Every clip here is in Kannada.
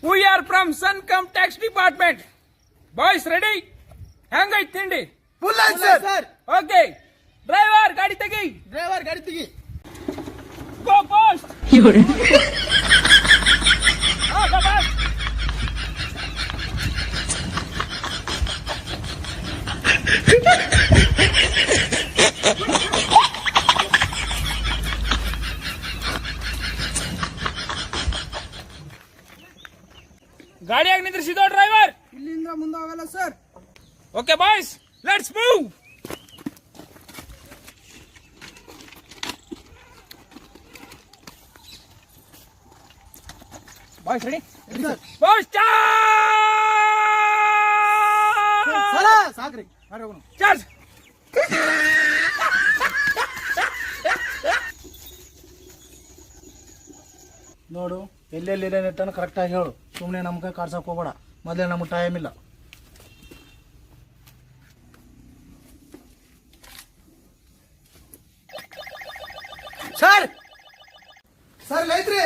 We are from Suncom Tax Department. Boys, ready? Hang it, Tindi. Full answer, sir. Okay. Driver, ಗಾಡಿ ತೆಗಿ. Driver, ಗಾಡಿ ತೆಗಿ. Go fast. You're Go fast. ಗಾಡಿಯಾಗ ನಿಂದ್ರಿಸಿದೋ ಡ್ರೈವರ್. ಇಲ್ಲಿಂದ ಮುಂದೆ ಹೋಗಲ್ಲ sir. Okay boys, let's move. Boys ready? Boys charge. ಸಾಕ್ರಿ ಮಾಡಿ ಹೋಗೋಣ. ಚಾರ್ಜ್. ನೋಡು, ಎಲ್ಲೆಲ್ಲಿ ಏನೇನು ಇಟ್ಟಾನು ಕರೆಕ್ಟಾಗಿ ಹೇಳು. ಸುಮ್ಮನೆ ನಮ್ಗೆ ಕಾಡ್ಸಕ್ಕೆ ಹೋಗ್ಬೇಡ. ಮೊದಲೇ ನಮ್ಗೆ ಟೈಮ್ ಇಲ್ಲ. ಸರ್ ಸರ್ ಲೈತ್ರಿ.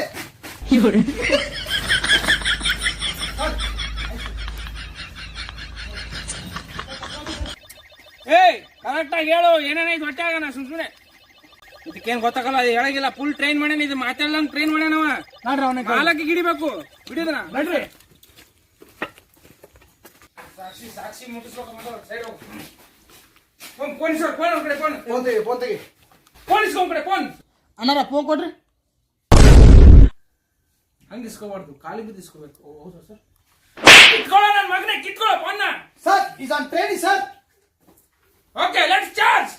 ಏಯ್ ಕರೆಕ್ಟಾಗಿ ಹೇಳು, ಏನೇನೈದು ಹೊಟ್ಟೆ ಆಗಣ ಸುಮ್ಮನೆ. ಇದಕ್ಕೇನು ಗೊತ್ತಾಗಲ್ಲ, ಅದು ಹೇಳಂಗಿಲ್ಲ. ಫುಲ್ ಟ್ರೈನ್ ಮಾಡ್ಯಾನ, ಇದು ಮಾತಾಡ್ಲಂಗ್ ಟ್ರೈನ್ ಮಾಡ್ಯಾನವ. ನೋಡ್ರಿ ಅವನಿಗೆ ನಾಲ್ಕು ಗಿಡಿಬೇಕು, ಬಿಡಿದನ ನಡ್ರಿ. ಸಾಕ್ಷಿ ಮುಟ್ಟಿಸ್ಬೇಕು. ಸೈಡ್ ಹೋಗು. ಫೋನ್ ಸರ್, ಫೋನ್ ಕಡೆ ಫೋನ್ ಫೋನ್ ತೆಗಿ, ಫೋನ್ ತೆಗಿ. ಫೋನ್ ಇಸ್ಕೊಂಡ್ ಕಡೆ ಫೋನ್. ಅಣ್ಣಾರ ಫೋನ್ ಕೊಡ್ರಿ. ಹಂಗೆ ಇಸ್ಕೋಬಾರ್ದು, ಕಾಲಿಗೆ ಬಿದ್ದು ಇಸ್ಕೋಬೇಕು. ಹೌದಾ ಸರ್? ಕಿತ್ಕೊಳ್ಳೋ ನನ್ನ ಮಗನೇ, ಕಿತ್ಕೊಳ್ಳೋ ಫೋನ್ನ. Sir is on train sir. Okay let's charge.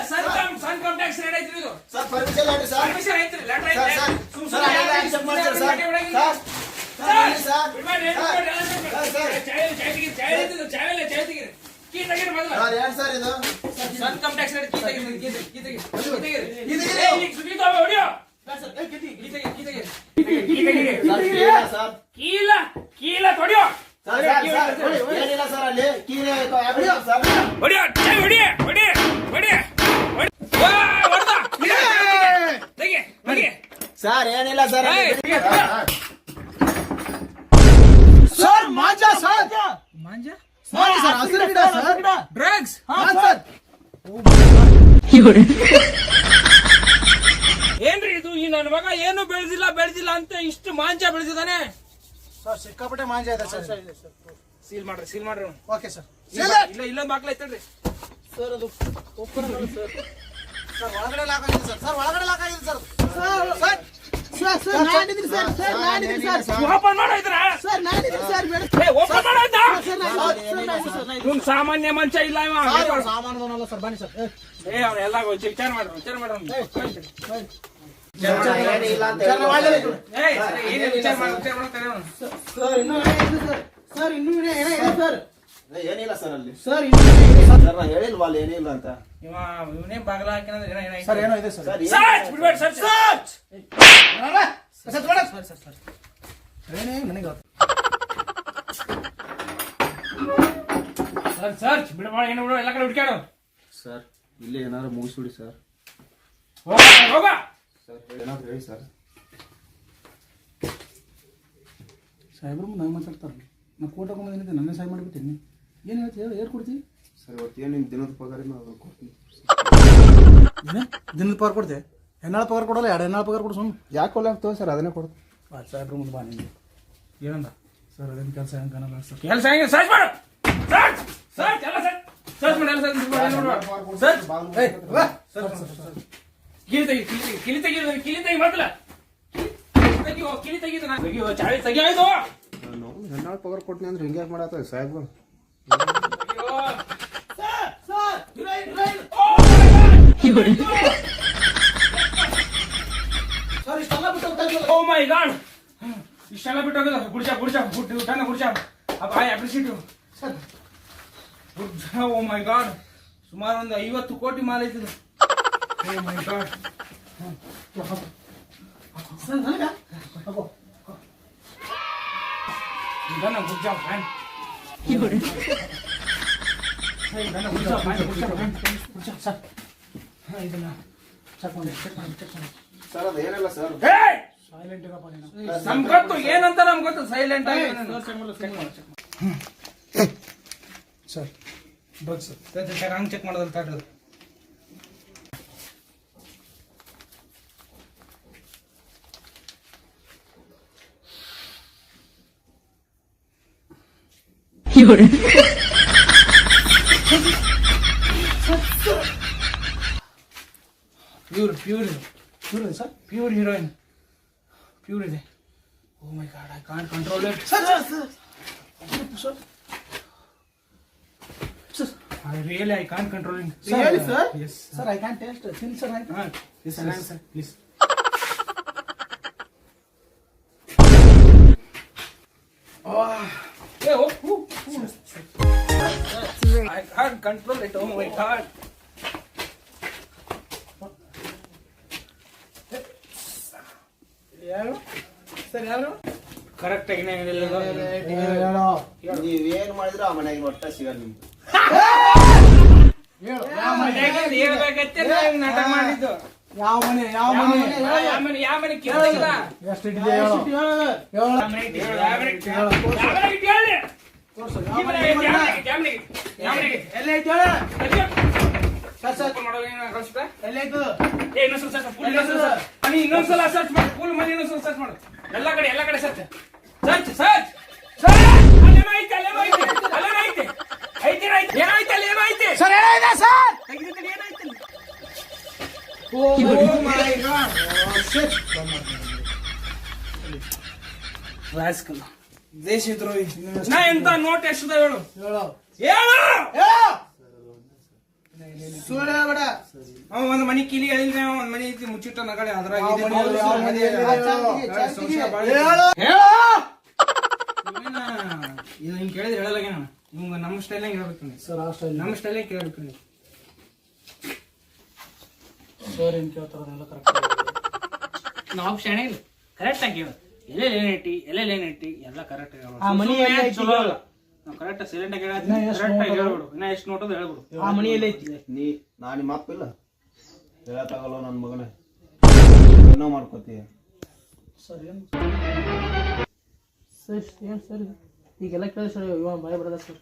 Income tax raid ಐತ್ರಿ ಇದು. ಸರ್ ಪರ್ಮಿಷನ್ ಆಯ್ತು ಸರ್. ಪರ್ಮಿಷನ್ ಐತ್ರಿ, ಲೆಟರ್ ಐತ್ರಿ. ಸರ್ ಎಲ್ಲ ಆಕ್ಷನ್ ಮಾಡ್ತೀರಾ sir? Income tax raid key ತೆಗಿರಿ. ಕೀಲ ತೊಡಿಯೋ. ಏನಿಲ್ಲ ಸರ್, ಅಲ್ಲಿ ಕೀರೆ ಹೊಡಿಯೋ ಸರ್. ಹೊಡಿಯೋ, ಹೊಡಿಯ ಹೊಡಿಯ ಹೊಡಿಯ ತೆಗಿ ತೆಗಿ. ಸರ್ ಏನಿಲ್ಲ sir. Sir Manza sir. Manza Manza sir, ಹಸಿರು ಗಿಡ ಸರ್. ಡ್ರಗ್ಸ್. ಹಾಂ ಸರ್. ಏನ್ರಿ ಇದು? ಈ ನನ್ನ ಮಗ ಏನು ಬೆಳೆದಿಲ್ಲ ಅಂತ ಇಷ್ಟು ಮಾಂಜಾ ಬೆಳೆದಿದ್ದಾನೆ. ಸರ್ ಸಿಕ್ಕಾಪಟ್ಟೆ ಮಾಂಜಾ ಇದೆ ಸರ್. ಸೀಲ್ ಮಾಡ್ರಿ. Okay sir. ಇಲ್ಲೊಂದು ಬಾಕ್ಲ ಐತಲ್ರಿ ಸರ್, ಅದು ಓಪನ್ ಆಗಲ್ಲ ಸರ್. ಸರ್ ಒಳಗಡೆ ಲಾಕ್ ಆಗಿದೆ ಸರ್. ಸರ್ ಒಳಗಡೆ ಲಾಕ್ ಆಗಿದೆ ಸರ್. ಸರ್ ಸರ್ ಸರ್ ನಾನಿದ್ದೀನಿ ಸರ್. ಸರ್ ನಾನಿದ್ದೀನಿ ಸರ್. ಓಪನ್ ಮಾಡಾಯ್ತಾರ? ಸರ್ ನಾನಿದ್ದೀನಿ ಸರ್. ಓಪನ್ ಮಾಡಾಯ್ತಾ? ಸರ್ ನಾನಿದ್ದೀನಿ. ಇವ್ನು ಸಾಮಾನ್ಯ ಮನುಷ್ಯ ಇಲ್ಲ ಇವ. ಸಾಮಾನು ಸರ್, ಬನ್ನಿ ಸರ್. ಅವ್ನು ಎಲ್ಲ ವಿಚಾರ ಮಾಡ್ರಿ. ವಿಚಾರ ಮಾಡಿಲ್ಲ ಸರ್. ಸರ್ ಇನ್ನೂ ಏನಿದೆ ಸರ್. ಏನಿಲ್ಲ ಸರ್ ಅಲ್ಲಿ. ಸರ್ ಇನ್ನೂ ಹೇಳಿಲ್ವಾ ಅಲ್ಲಿ ಏನಿಲ್ಲ ಅಂತ. ಇವನೇ ಬಾಗಲ ಹಾಕಿದ್ರೆ ಸರ್ ಏನೋ ಇದೆ ಸರ್. ಸರ್ಚ್ ಬಿಡ್ಬೇಡಿ. ಸರ್ಚ್ ಸರ್ಚ್ ಬಿಡಬೇಡ. ಏನು ಬಿಡು, ಎಲ್ಲ ಕಡೆ ಹುಡ್ಕ್ಯಾಡು. ಸರ್ ಇಲ್ಲಿ ಏನಾದ್ರು ಮುಗಿಸ್ಬಿಡಿ ಸರ್. ಹೋಗ ಸರ್ ಏನಾದ್ರು ಹೇಳಿ ಸರ್. ಸಾಹೇಬ್ರು ನಂಗೆ ಮಾತಾಡ್ತಾರೆ. ನಾ ಕೋರ್ಟ್ ಹಾಕೊಂಬಂದಿದ್ದೆ, ನನ್ನೇ ಸಹಾಯ ಮಾಡಿಬಿಟ್ಟಿನಿ. ಏನು ಹೇಳ್ತೀವಿ ಹೇಳಿ, ಏನು ಕೊಡ್ತೀವಿ ಸರ್? ಇವತ್ತು ಏನು ನಿಮ್ಮ ದಿನದ ಪಗಾರ ನಾವು ಕೊಡ್ತೀವಿ. ದಿನದ ಪಗಾರ ಕೊಡ್ತೆ? ಹೆಣ್ಣಾಳ ಪಗಾರ ಕೊಡಲ್ಲ, ಎರಡು ಹೆಣ್ಣಾಳ ಪಗಾರ ಕೊಡು. ಸುಮ್ಮನೆ ಯಾಕೆ ಕೊಲ್ಲ ಆಗ್ತವೆ ಸರ್? ಅದನ್ನೇ ಕೊಡು. ಸಾಹೇಬ್ರು ಮುಂದೆ ಬಾ. ನಿಮಗೆ ಏನಂದ ಸರ್? ಅದೇನು ಕೆಲಸ ಹೆಂಗೆ ಕಾಣಲ್ಲ ಸರ್. ಕೆಲಸ ಹೆಂಗೆ? ಸರ್ಚ್ ಮಾಡು. ಸರ್ಚ್ ಸರ್ಚ್ ಎಲ್ಲ ಸರ್ಚ್ ಸರ್ಚ್ ಮಾಡಿ. ಎಲ್ಲ ಸರ್ಚ್ ಕಿಲಿ ತೆಗಿ ಮೊದಲ. ಕಿಲಿ ತೆಗಿದು ಚಾವಿ ತೆಗಿಯೋದು. ಹೆಣ್ಣಾಳ ಪಗಾರ ಕೊಡ್ತೀನಿ ಅಂದ್ರೆ ಹಿಂಗೆ ಮಾಡತ್ತ ಸಾಹೇಬ್ರು. ಓ ಮೈ ಗಾಡ್, ಇಷ್ಟೆಲ್ಲ ಬಿಟ್ಟು ಹೋಗಿಲ್ಲ. Goods I appreciate you. Oh my god, ಸುಮಾರು ಒಂದು 50 ಕೋಟಿ ಮಾಲ್ ಐತಿದೆ. Oh my god. Good job fan. Sir ಅದು ಏನಿಲ್ಲ ಸರ್. ಸೈಲೆಂಟ್ ಇರಪ್ಪ ನೀನು. ನಮ್ಗ್ ಗೊತ್ತು ಏನಂತ ನಮ್ಗೆ ಗೊತ್ತು ಸೈಲೆಂಟ್ ಆಗಿ ಸರ್ ಡ್ರಗ್ಸ್ ಹಂಗ್ ಚೆಕ್ ಮಾಡೋದಂತ ಹೇಳೋದು pure pure sir pure heroin pure ಇದೆ. Oh my god I can't control it sir sir sir sir I really I can't control it. Really, sir? Yes. Sir I can taste ತಿನ್ sir I Yes, sir. Please. Hey, oh. I can't control it. Oh my God. ಯಾರು ಸರ್ ಯಾರು ಕರೆಕ್ಟ್ ಆಗಿ ನೀವೇನ್ ಮಾಡಿದ್ರು ಆ ಮನೆಗೆ ಒಟ್ಟ ಸಿಗಲ್ಲ ನಿಮ್ಗೆ. ಹೇಳ್ಬೇಕತ್ತೆ ನಾಟಕ ಮಾಡಿದ್ದು. ಯಾವ ಮನೆ ಯಾವ ಮನೆ ಯಾವ ಮನೆ ಕೇಳಿಲ್ಲ. ಎಷ್ಟು ಇಟ್ಟಿದೆ ಹೇಳು ಹೇಳು ತೋರ್ಸು ಯಾವ ಮನೆ ಎಲ್ಲ ಐತೆ ಹೇಳು ಸರ್ ಸರ್ ಎಲ್ಲ ಐತು ಇನ್ನೊಂದ್ಸಲ ಸರ್ಚ್ ಮಾಡಿ ಫುಲ್ ಮನೆ ಇನ್ನೊಂದ್ಸಲ ಸರ್ಚ್ ಮಾಡು. ಎಲ್ಲ ಕಡೆ ಸರ್ಚ್ ಏನಾಯ್ತು ಸರ್ ಏನಾಯ್ತು ಸರ್ ದೇಶದ್ರೋಹಿ ನಾ ಎಂತ ನೋಟ್ ಎಷ್ಟದ ಹೇಳು ಹೇಳು ಹೇಳು ಸುಳ್ಳು ಹೇಳ್ಬೇಡ ಅವ ಒಂದ್ ಮನಿ ಕಿಲಿ ಹೇಳಿದ್ರೆ ಒಂದ್ ಮನಿ ಐತಿ ಮುಚ್ಚಿಟ್ಟ ನಗಡೆ ಅದ್ರಾಗ ಯಾವ ಇದೆ. ಮನೆ ಯಾವ ಮನೆ ಸಂಶಯ ಬಾಳ ಇದೆ. ಹೇಳು ಇದು ಹಿಂಗ್ ಕೇಳಿದ್ರೆ ಹೇಳಲಾಗ ನಿಮ್ಗ ನಮ್ಮ ಸ್ಟೈಲ್ ಹೇಳ್ಬೇಕು ನೀವು. ಸರ್ ಆ ಸ್ಟೈಲ್ ನಮ್ಮ ಸ್ಟೈಲ್ ಕೇಳ್ಬೇಕು ನೀವು. ಸರ್ ಏನ್ ಕೇಳ್ತಾರ ಎಲ್ಲ ಕರೆಕ್ಟ್ ನಾವು ಕ್ಷಣ ಇಲ್ಲ ಕರೆಕ್ಟ್ ಆಗಿ ಹೇಳು ಎಲ್ಲೆಲ್ಲಿ ಎಲ್ಲ ಕರೆಕ್ಟ್ ಆ ಮನಿ ಎಲ್ಲ ಐತಿ ಚಲೋ ಅಲ್ಲ ನಾವು ಕರೆಕ್ಟ್ ಸೈಲೆಂಟ್ ಆಗಿ ಕರೆಕ್ಟ್ ಆಗಿ ಹೇಳ್ಬಿಡು. ಇನ್ನ ಎಷ್ಟು ನೋಟೋದು ಹೇಳ್ಬಿಡು. ಆ ಮನಿ ಎಲ್ಲ ಐತಿ ನಾ ನಿಮ್ಮ ಅಪ್ಪ ಇಲ್ಲ ಹೇಳತ್ತಾಗಲ್ಲ ನನ್ನ ಮಗನೇ ಏನೋ ಮಾಡ್ಕೋತೀಯ. ಸರ್ ಏನು ಸರ್ ಏನು ಸರ್ ಈಗೆಲ್ಲ ಕೇಳಿ ಸರ್ ಇವ ಭಯ ಬರದ ಸರ್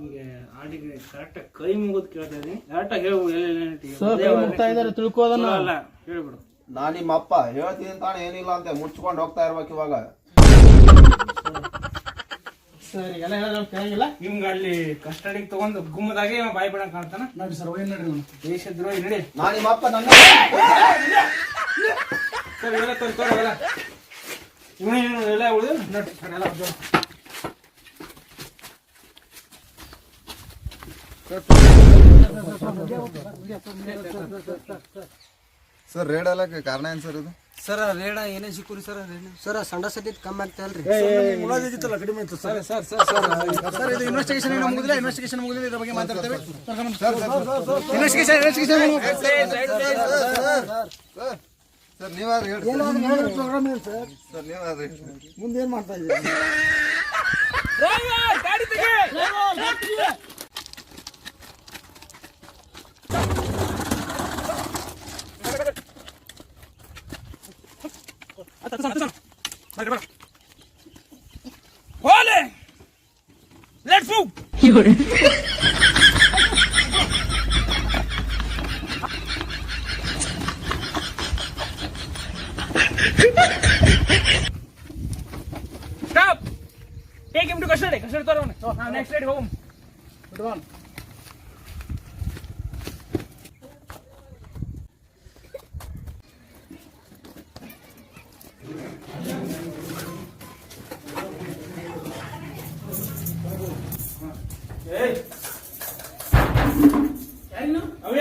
ಈಗ ಆಡಿಗೆ ಕರೆಕ್ಟ್ ಕೈ ಮುಗಿದು ಕೇಳ್ತಾ ಇದೀನಿ. ಕರೆಕ್ಟ್ ಆಗಿ ಹೇಳು ಎಲ್ಲೆಲ್ಲಿ ಸರ್ ಕೈ ಮುಗ್ತಾ ಇದಾರೆ ತಿಳ್ಕೋದನ್ನ ಅಲ್ಲ ಹೇಳ್ಬಿಡು. ನಾ ನಿಮ್ಮ ಅಪ್ಪ ಹೇಳ್ತೀನಿ ತಾನೆ ಏನಿಲ್ಲ ಅಂತ ಮುಚ್ಕೊಂಡು ಹೋಗ್ತಾ ಇರ್ಬೇಕು ಇವಾಗ. ಸರ್ ಎಲ್ಲ ಹೇಳಿದ್ರೆ ಕೇಳಂಗಿಲ್ಲ ನಿಮ್ಗೆ ಅಲ್ಲಿ ಕಸ್ಟಡಿಗೆ ತಗೊಂಡು ಗುಮ್ಮದಾಗೆ ಇವ ಬಾಯಿ ಬಿಡಂಗ್ ಕಾಣ್ತಾನ. ನೋಡಿ ಸರ್ ಏನ್ ನಡ್ರಿ ಇವನು ದೇಶದ್ರೋಹಿ ನಡಿ ನಾ ನಿಮ್ಮ ಅಪ್ಪ ನನ್ನ ಸರ್ ಇವೆಲ್ಲ ತೋರಿಲ್ಲ ಇವನೇ ಎಲ್ಲ ಉಳಿದು ನೋಡಿ ಸರ್ ಎಲ್ಲ ಅಬ್ಸರ್ವ್. ಸರ್ ರೇಡ್ ಅಲ್ಲಕ್ಕೆ ಕಾರಣ ಏನು ಸರ್ ಇದು? ಸರ್ ರೇಡ ಏನೇ ಸಿಕ್ಕೂರಿ ಸರ್ ಸರ್ ಸಂಡ ಸತಿ ಕಮ್ಮಿ ಆಗ್ತಾ ಇಲ್ರಿ ಮುಲಾಜಿಗಿತ್ತಲ್ಲ ಕಡಿಮೆ ಇತ್ತು ಸರ್ ಸರ್ ಸರ್ ಇದು ಇನ್ವೆಸ್ಟಿಗೇಷನ್ ಏನು ಮುಗಿದಿಲ್ಲ ಇನ್ವೆಸ್ಟಿಗೇಷನ್ ಮುಗಿದಿಲ್ಲ ಇದ್ರ ಬಗ್ಗೆ ಮಾತಾಡ್ತೇವೆ ಇನ್ವೆಸ್ಟಿಗೇಷನ್ ಸರ್ ನೀವಾದ್ರೆ ಹೇಳಿ ಸರ್ ನೀವಾದ್ರೆ ಮುಂದೆ ಏನ್ ಮಾಡ್ತಾ ಇದ್ದೀವಿ ಗಾಡಿ ತೆಗೆ Holy! Let's move! Stop! Take him to custody. Custody throw him. Next ride home. Good one.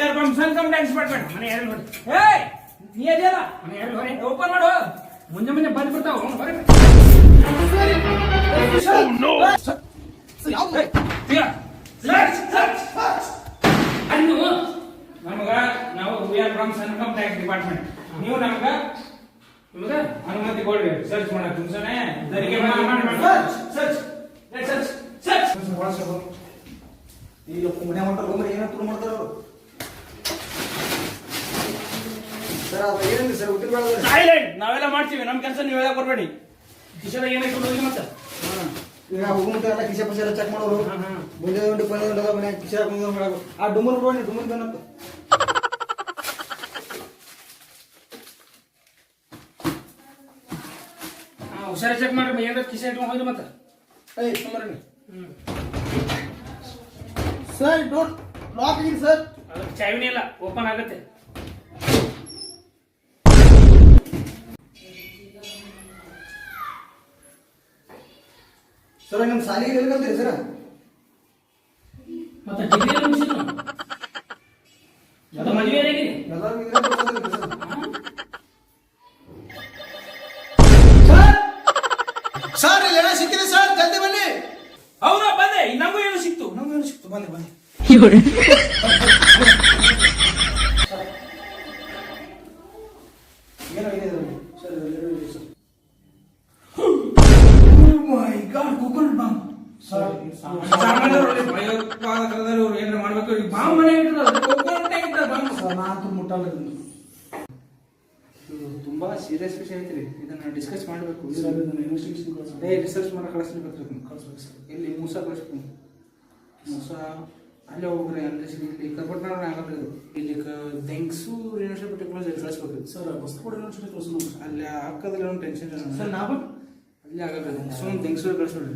ಯಾರು ಇನ್ಕಮ್ ಟ್ಯಾಕ್ಸ್ ಡಿಪಾರ್ಟ್ಮೆಂಟ್ ಮನೆ ಯಾರು ನೋಡಿ ಏಯ್ ನೀ ಅದೆಯಲ್ಲ ಮನೆ ಯಾರು ನೋಡಿ ಓಪನ್ ಮಾಡು ಮುಂಜೆ ಮುಂಜೆ ಬಂದು ಬಿಡ್ತಾವ ನಮಗ ನಾವು we are from income tax department ನೀವು ನಮಗ ನಿಮಗ ಅನುಮತಿ ಕೊಡ್ರಿ ಸರ್ಚ್ ಮಾಡಕ್ ಮುಂಚೆನೆ ಸರ್ಚ್ ಈಗ ಮನೆ ಹೊಂಟಾರ ಹೋಗ್ರಿ ಏನೋ ಮಾಡ್ತಾರ ಅವರು ಸರ್ ಅದು ಏನಿಲ್ಲ ಸರ್ ಹುಟ್ಟಿನ ಬೇಡ ಸೈಲೆಂಟ್. ನಾವೆಲ್ಲ ಮಾಡ್ತೀವಿ, ನಮ್ ಕೆಲಸ ನೀವು ಹೇಳಕ್ ಬರ್ಬೇಡಿ. ಕಿಶೆದಾಗ ಏನಾಯ್ತು ಹೋಗಿ ಮತ್ತೆ ಈಗ ಹೋಗುವಂತ ಎಲ್ಲ ಕಿಶೆ ಪಶೆ ಎಲ್ಲ ಚೆಕ್ ಮಾಡೋರು ಮುಂದೆ ಉಂಟು ಪಂದೆ ಉಂಟದ ಮನೆ ಕಿಶೆ ಹಾಕೊಂಡು ಮಾಡಬೇಕು ಆ ಡುಮನ್ ನೋಡಿ ಡುಮನ್ ಬಂದಂತ ಹುಷಾರ ಚೆಕ್ ಮಾಡ್ರಿ, ಏನಾರ ಕಿಶೆ ಇಟ್ಕೊಂಡು ಹೋಯ್ತು ಮತ್ತೆ. ಏಯ್ ಸುಮ್ಮನೆ ಸರ್ ಡೋರ್ ಲಾಕ್ ಆಗಿದೆ ಸರ್ ಅದಕ್ಕೆ ಚಾವಿನೇ ಇಲ್ಲ, ಓಪನ್ ಆಗುತ್ತೆ. ಸರ್ ನಮ್ಮ ಸಾಲಿಗೆ ಎಲ್ಲಿ ಕಲ್ತೀರಿ ಸರ್ ಮತ್ತೆ ಡಿಗ್ರಿ ಎಲ್ಲ ಮುಗಿಸಿದ್ರು ಅದು ಮದುವೆ ಆಗಿದೆ. ಎಲ್ಲರೂ ಸರ್ ಇಲ್ಲಿ ಏನೋ ಸಿಕ್ಕಿದೆ ಸರ್ ಜಲ್ದಿ ಬನ್ನಿ ಹೌದಾ, ಬಂದೆ. ನಮಗೂ ಏನು ಸಿಕ್ತು, ನಮಗೂ ಏನು ಸಿಕ್ತು, ಬಂದೆ ಬಂದೆ. ಏನೋ ಇದೆ ಇದರಲ್ಲಿ. ಸರ್ ಏನೋ ಇದೆ ಸರ್ ಮೈ ಗಾಡ್, ಕೋಕೋನಟ್ ಬಾಂಬ್. ಭಯೋತ್ಪಾದಕರು ಏನಾರ ಮಾಡ್ಬೇಕು, ಬಾಂಬ್ ಮನೆ ಇಟ್ಟದ ಕೋಕೋನಟ್ ಆಗಿದ್ದ ಬಾಂಬ್. ಸರ್ ನಾನಂತೂ ಮುಟ್ಟಲ್ಲ ಇದನ್ನು. ಇದು ತುಂಬಾ ಸೀರಿಯಸ್ ವಿಷಯ ಐತ್ರಿ, ಇದನ್ನ ಡಿಸ್ಕಸ್ ಮಾಡಬೇಕು. ಸರ್ ಇದನ್ನು ಇನ್ವೆಸ್ಟಿಗೇಷನ್ ಕಳಿಸಿ ರಿಸರ್ಚ್ ಮಾಡಕ್ ಕಳಿಸ್ಬೇಕು, ಕಳಿಸ್ಬೇಕು ಸರ್. ಇಲ್ಲಿ ಮೂಸ ಕಳಿಸ್ಬೇಕು, ಮೂಸ ಅಲ್ಲೇ ಹೋಗ್ರಿ, ಅಲ್ಲಿ ಇಲ್ಲಿ ಕರ್ಪಟ್ನಾಡ ಆಗಲ್ಲ. ಇದು ಇಲ್ಲಿ ದೆಂಗ್ಸೂರು ಯೂನಿವರ್ಸಿಟಿ ಕ್ಲೋಸ್ ಕಳಿಸ್ಬೇಕು ಸರ್ ಹೊಸಕೋಟೆ ಯೂನಿವರ್ಸಿಟಿ ಕಳಿಸೋಣ ಅಲ್ಲಿ ಹಾಕೋದ್ರಲ್ಲಿ ಒಂದು ಟೆನ್ಷನ್ ಸರ್ ನಾವು ಅಲ್ಲಿ ಆಗಲ್ಲ. ಸುಮ್ಮನೆ ದೆಂಗ್ಸೂರು ಕಳಿಸ್ಬಿಡ್ರಿ,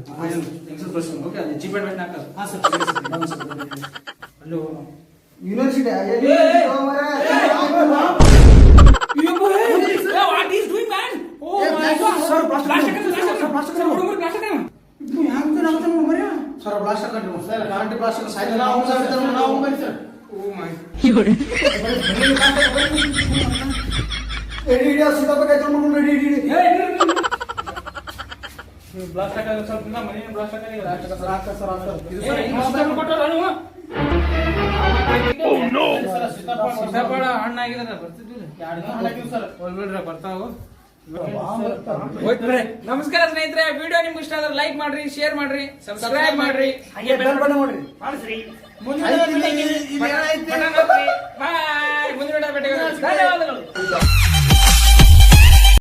ದೆಂಗ್ಸೂರು ಕಳಿಸ್ಬೇಕು. ಓಕೆ, ಅಲ್ಲಿ ಜಿಪೇಟ್ ಹಾಕೋದು. ಹಾಂ ಸರ್ ಅಲ್ಲಿ university what is doing man? Oh my god sir, plastic sir blast ಹಾಕೊಂಡ್ರಿ ಸರ್ ಕಾಂಟಿ ಬ್ಲಾಸ್ಟ್ ಸಾಯ್ತು ನಾವು ಸಾಯ್ತಾರೆ ನಾವು ಬನ್ನಿ ಸರ್ ಓ ಮೈ ಎಡಿ ಇಡಿ ಸಿಗಬೇಕಾಯ್ತು ಮಾಡ್ಕೊಂಡು ಎಡಿ ಇಡಿ ಬ್ಲಾಸ್ಟ್ ಹಾಕೋದು ಸ್ವಲ್ಪ ಇಲ್ಲ, ಮನೆ ಬ್ಲಾಸ್ಟ್ ಹಾಕೋದು. ಸರ್ ಹಾಕ ಸರ್ ಹಾಕ ಇದು ಸರ್ ಇನ್ನೊಂದು ಕೊಟ್ಟಲ್ಲ ನೀವು. ಸೀತಾಫಲ ಹಣ್ಣಾಗಿದಾರ, ಬರ್ತಿದ್ವಿ ಸರ್ ಬಿಡ್ರ ಬರ್ತಾವು. ನಮಸ್ಕಾರ ಸ್ನೇಹಿತರೆ, ವಿಡಿಯೋ ನಿಮ್ಗೆ ಇಷ್ಟ ಆದ್ರೆ ಲೈಕ್ ಮಾಡ್ರಿ, ಶೇರ್ ಮಾಡ್ರಿ, ಸಬ್ಸ್ಕ್ರೈಬ್ ಮಾಡ್ರಿ, ಹಾಗೆ ಬೆಲ್ ಬಟನ್ ಮಾಡ್ರಿ ಮಾಡಿಸ್ರಿ. ಮುಂದಿನ ಬಾಯ್, ಮುಂದಿನ ಭೇಟಿಯಾಗೋಣ. ಧನ್ಯವಾದಗಳು.